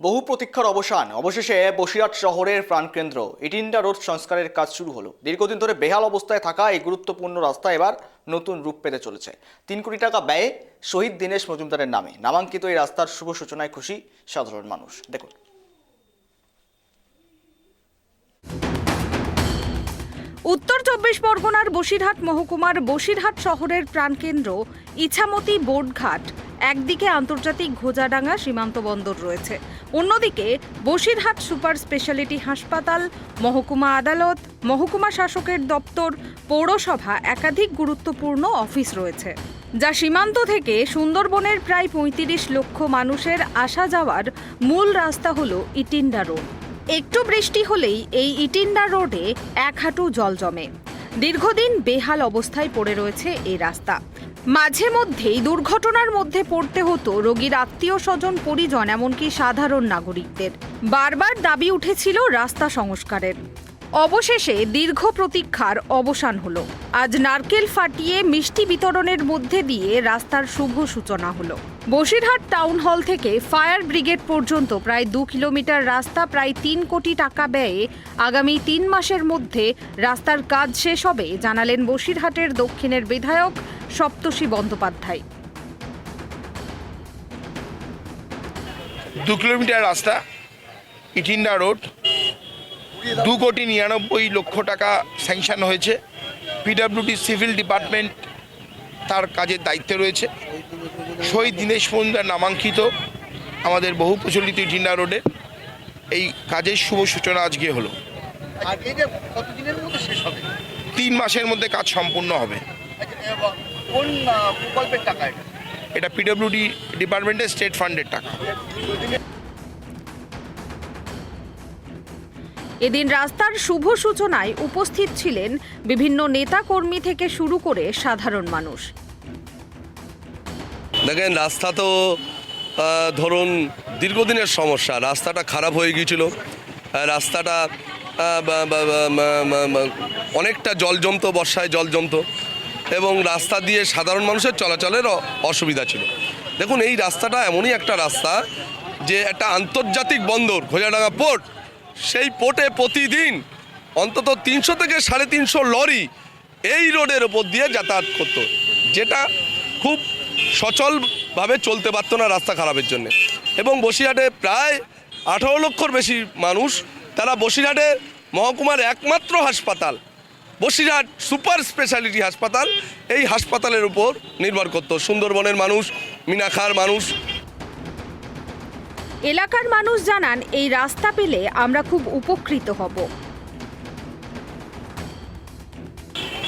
বহু প্রতীক্ষার অবসান অবশেষে বসিরহাট শহরের প্রাণকেন্দ্র ইটিন্ডা রোড সংস্কারের কাজ শুরু হলো। দীর্ঘদিন ধরে বেহাল অবস্থায় থাকা এই গুরুত্বপূর্ণ রাস্তা এবার নতুন রূপ পেতে চলেছে। 3 কোটি টাকা ব্যয়ে শহীদ দীনেশ মজুমদারের নামে নামাঙ্কিত এই রাস্তার শুভ সূচনায় খুশি সাধারণ মানুষ। দেখুন। উত্তর 24 পরগনার বসিরহাট মহকুমার বসিরহাট শহরের প্রাণকেন্দ্র ইছামতি বোর্ডঘাট একদিকে আন্তর্জাতিক ঘোজাডাঙ্গা সীমান্ত বন্দর রয়েছে, অন্যদিকে বসিরহাট সুপার স্পেশালিটি হাসপাতাল, মহকুমা আদালত, মহকুমা শাসকের দপ্তর, পৌরসভা একাধিক গুরুত্বপূর্ণ অফিস রয়েছে, যা সীমান্ত থেকে সুন্দরবনের প্রায় 35 লক্ষ মানুষের আসা যাওয়ার মূল রাস্তা হলো ইটিন্ডা রোড। একটু বৃষ্টি হলেই এই ইটিন্ডা রোডে এক হাঁটু জল জমে। দীর্ঘদিন বেহাল অবস্থায় পড়ে রয়েছে এই রাস্তা। মাঝে মধ্যেই দুর্ঘটনার মধ্যে পড়তে হতো রোগীর আত্মীয় স্বজন, পরিজন, এমনকি সাধারণ নাগরিকদের। বারবার দাবি উঠেছিল রাস্তা সংস্কারের। অবশেষে দীর্ঘ প্রতীক্ষার অবসান হলো। আজ নারকেল ফাটিয়ে মিষ্টি বিতরণের মধ্যে দিয়ে রাস্তার শুভ সূচনা হলো। বসিরহাট টাউন হল থেকে ফায়ার ব্রিগেড পর্যন্ত প্রায় 2 কিলোমিটার রাস্তা প্রায় 3 কোটি টাকা ব্যয়ে আগামী 3 মাসের মধ্যে রাস্তার কাজ শেষ হবে, জানালেন বসিরহাটের দক্ষিণের বিধায়ক সপ্তর্ষি বন্দ্যোপাধ্যায়। 2 কিলোমিটার রাস্তা ইটিন্ডা রোড 2 কোটি 99 লক্ষ টাকা স্যাংশন হয়েছে। পিডব্লিউডি সিভিল ডিপার্টমেন্ট তার কাজের দায়িত্বে রয়েছে। শহীদ দীনেশ মজুমদার নামাঙ্কিত আমাদের বহু প্রচলিত ইটিন্ডা রোডে এই কাজের শুভ সূচনা আজকে হলো। 3 মাসের মধ্যে কাজ সম্পূর্ণ হবে। কোন প্রকল্পের টাকা এটা পিডব্লিউডি ডিপার্টমেন্টের স্টেট ফান্ডের টাকা। এদিন রাস্তার শুভ সূচনায় উপস্থিত ছিলেন বিভিন্ন নেতা কর্মী থেকে শুরু করে সাধারণ মানুষ। দেখেন, রাস্তা তো ধরুন দীর্ঘদিনের সমস্যা। রাস্তাটা খারাপ হয়ে গিয়েছিল, রাস্তাটা অনেকটা জল জমতো, বর্ষায় জল জমতো এবং রাস্তা দিয়ে সাধারণ মানুষের চলাচলের অসুবিধা ছিল। দেখুন, এই রাস্তাটা এমনই একটা রাস্তা যে একটা আন্তর্জাতিক বন্দর ঘোজাডাঙ্গা পোর্ট, সেই পোর্টে প্রতিদিন অন্তত 300 থেকে 350 লরি এই রোডের ওপর দিয়ে যাতায়াত করতো, যেটা খুব সচলভাবে চলতে পারতো না রাস্তা খারাপের জন্য। এবং বসিরহাটে প্রায় 18 লক্ষর বেশি মানুষ, তারা বসিরহাটে মহকুমার একমাত্র হাসপাতাল বসিরহাট সুপার স্পেশালিটি হাসপাতাল, এই হাসপাতালের উপর নির্ভর করত। সুন্দরবনের মানুষ, মিনাখার মানুষ। এলাকার মানুষ জানান, এই রাস্তা পেলে আমরা খুব উপকৃত হব।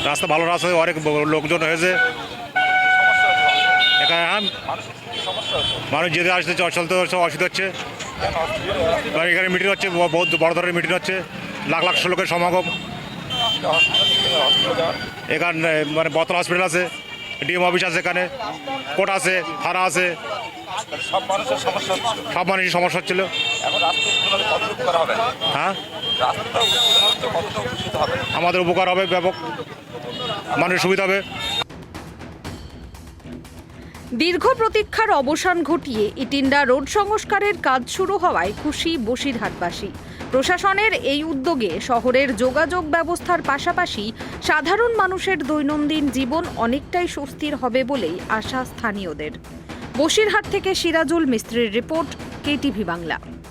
রাস্তা ভালো, রাস্তা অনেক লোকজন হয়েছে এখানে। মানুষ যেতে আসতে চলতে অসুবিধা হচ্ছে। এখানে মিটিং হচ্ছে, বহুত বড় ধরনের মিটিং হচ্ছে, লাখ লাখ লোকের সমাগম। এখানে মানে বোতল হসপিটাল আছে, ডিএম অফিস আছে, এখানে কোর্ট আছে, থানা আছে, সব মানুষের সমস্যা হচ্ছিল। হ্যাঁ, আমাদের উপকার হবে, ব্যাপক মানুষের সুবিধা হবে। দীর্ঘ প্রতীক্ষার অবসান ঘটিয়ে ইটিন্ডা রোড সংস্কারের কাজ শুরু হওয়ায় খুশি বসিরহাটবাসী। প্রশাসনের এই উদ্যোগে শহরের যোগাযোগ ব্যবস্থার পাশাপাশি সাধারণ মানুষের দৈনন্দিন জীবন অনেকটাই স্বস্তির হবে বলেই আশা স্থানীয়দের। বসিরহাট থেকে সিরাজুল মিস্ত্রির রিপোর্ট, কেটিভি বাংলা।